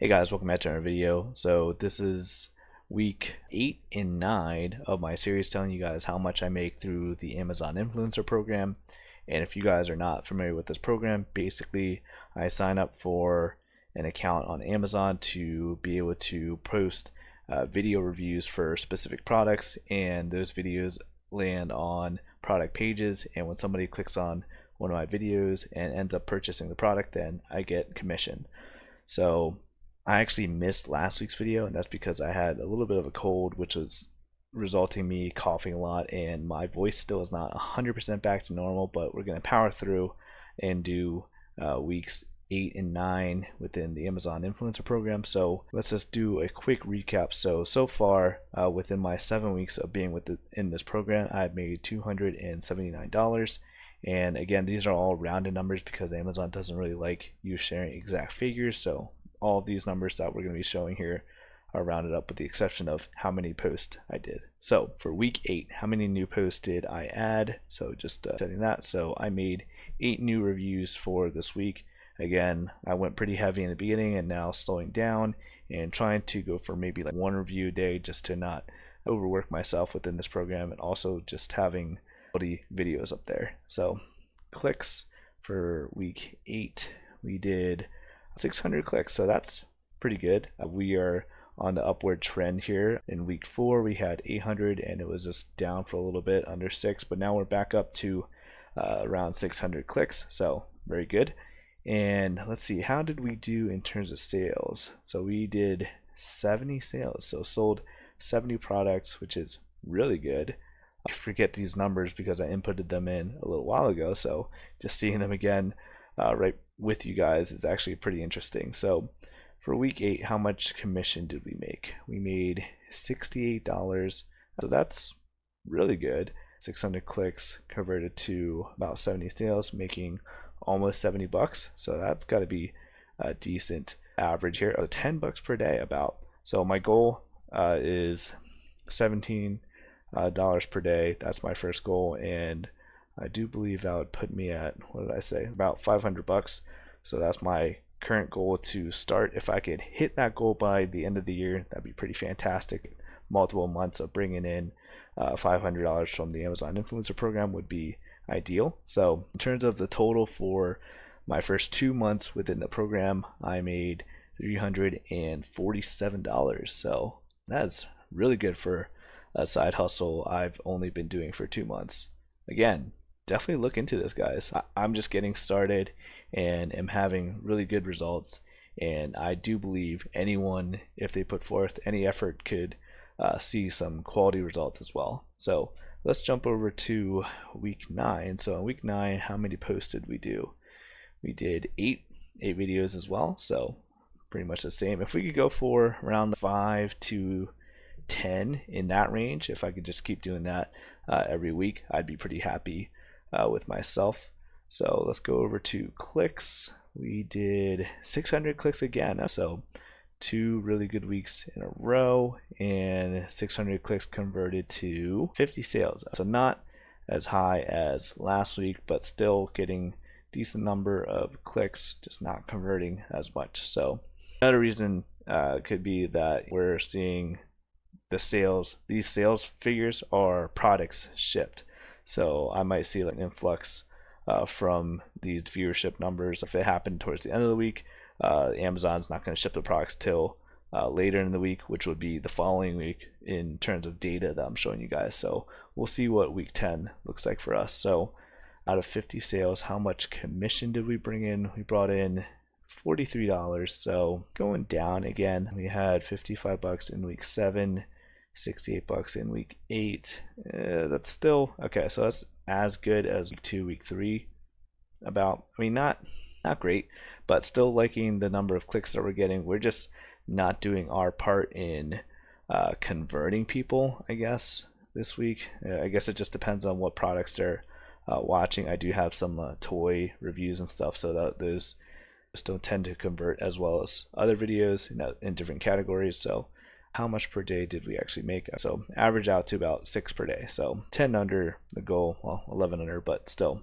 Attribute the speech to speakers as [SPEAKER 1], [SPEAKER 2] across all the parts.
[SPEAKER 1] Hey guys, welcome back to another video. So this is week 8 and 9 of my series telling you guys how much I make through the Amazon Influencer program. And if you guys are not familiar with this program, basically I sign up for an account on Amazon to be able to post video reviews for specific products, and those videos land on product pages, and when somebody clicks on one of my videos and ends up purchasing the product, then I get commission. So I actually missed last week's video, and that's because I had a little bit of a cold, which was resulting me coughing a lot, and my voice still is not 100% back to normal, but we're going to power through and do weeks 8 and 9 within the Amazon Influencer program. So let's just do a quick recap. So far, within my 7 weeks of being in this program, I've made $279. And again, these are all rounded numbers because Amazon doesn't really like you sharing exact figures. So all of these numbers that we're going to be showing here are rounded up with the exception of how many posts I did. So for week 8, how many new posts did I add? So just setting that. So I made 8 new reviews for this week. Again, I went pretty heavy in the beginning and now slowing down and trying to go for maybe like 1 review a day just to not overwork myself within this program, and also just having quality videos up there. So clicks for week 8, we did 600 clicks, so that's pretty good. We are on the upward trend here. In week 4 we had 800 and it was just down for a little bit under 6, but now we're back up to around 600 clicks, so very good. And let's see, how did we do in terms of sales? So we did 70 sales, so sold 70 products, which is really good. I forget these numbers because I inputted them in a little while ago, so just seeing them again right with you guys is actually pretty interesting. So for week 8, how much commission did we make? We made $68, so that's really good. 600 clicks converted to about 70 sales, making almost 70 bucks. So that's got to be a decent average here. $10 per day about. So my goal is $17 per day. That's my first goal, and I do believe that would put me at, what did I say, about 500 bucks. So that's my current goal to start. If I could hit that goal by the end of the year, that'd be pretty fantastic. Multiple months of bringing in $500 from the Amazon Influencer program would be ideal. So in terms of the total for my first 2 months within the program, I made $347. So that's really good for a side hustle I've only been doing for 2 months. Again, definitely look into this, guys. I'm just getting started and am having really good results, and I do believe anyone, if they put forth any effort, could see some quality results as well. So let's jump over to week 9. So in week 9, how many posts did we do? We did 8 videos as well, so pretty much the same. If we could go for around 5 to 10 in that range, if I could just keep doing that every week, I'd be pretty happy with myself. So let's go over to clicks. We did 600 clicks again, so 2 really good weeks in a row, and 600 clicks converted to 50 sales. So not as high as last week, but still getting decent number of clicks, just not converting as much. So another reason could be that we're seeing the sales, these sales figures are products shipped. So I might see like an influx from these viewership numbers. If it happened towards the end of the week, Amazon's not going to ship the products till later in the week, which would be the following week in terms of data that I'm showing you guys. So we'll see what week 10 looks like for us. So out of 50 sales, how much commission did we bring in? We brought in $43. So going down again, we had 55 bucks in week 7, 68 bucks in week 8. That's still okay. So that's as good as week 2, week 3. About, I mean, not great, but still liking the number of clicks that we're getting. We're just not doing our part in converting people, I guess, this week. I guess it just depends on what products they're watching. I do have some toy reviews and stuff, so that those just don't tend to convert as well as other videos in different categories. So how much per day did we actually make? So average out to about 6 per day, so 10 under the goal, well 11 under, but still.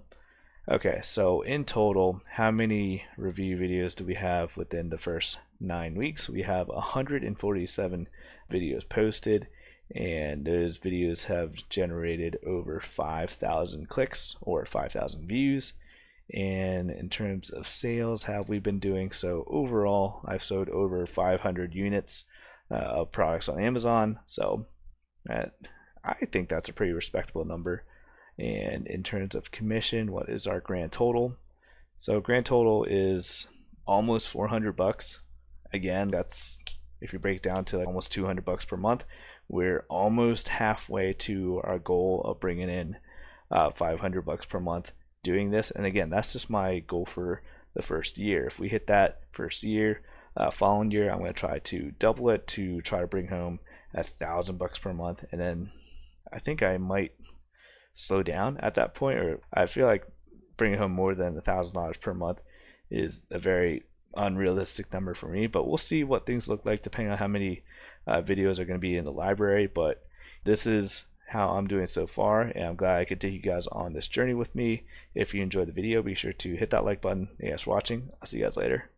[SPEAKER 1] Okay, so in total, how many review videos do we have within the first 9 weeks, we have 147 videos posted, and those videos have generated over 5,000 clicks or 5,000 views. And in terms of sales, how have we been doing? So overall, I've sold over 500 units of products on Amazon. So I think that's a pretty respectable number. And in terms of commission, what is our grand total? So grand total is almost 400 bucks. Again, that's, if you break down to like almost 200 bucks per month, we're almost halfway to our goal of bringing in 500 bucks per month doing this. And again, that's just my goal for the first year. If we hit that first year, following year, I'm going to try to double it to try to bring home 1,000 bucks per month. And then I think I might slow down at that point, or I feel like bringing home more than $1,000 per month is a very unrealistic number for me. But we'll see what things look like depending on how many videos are going to be in the library. But this is how I'm doing so far, and I'm glad I could take you guys on this journey with me. If you enjoyed the video, be sure to hit that like button. Thanks for watching. I'll see you guys later.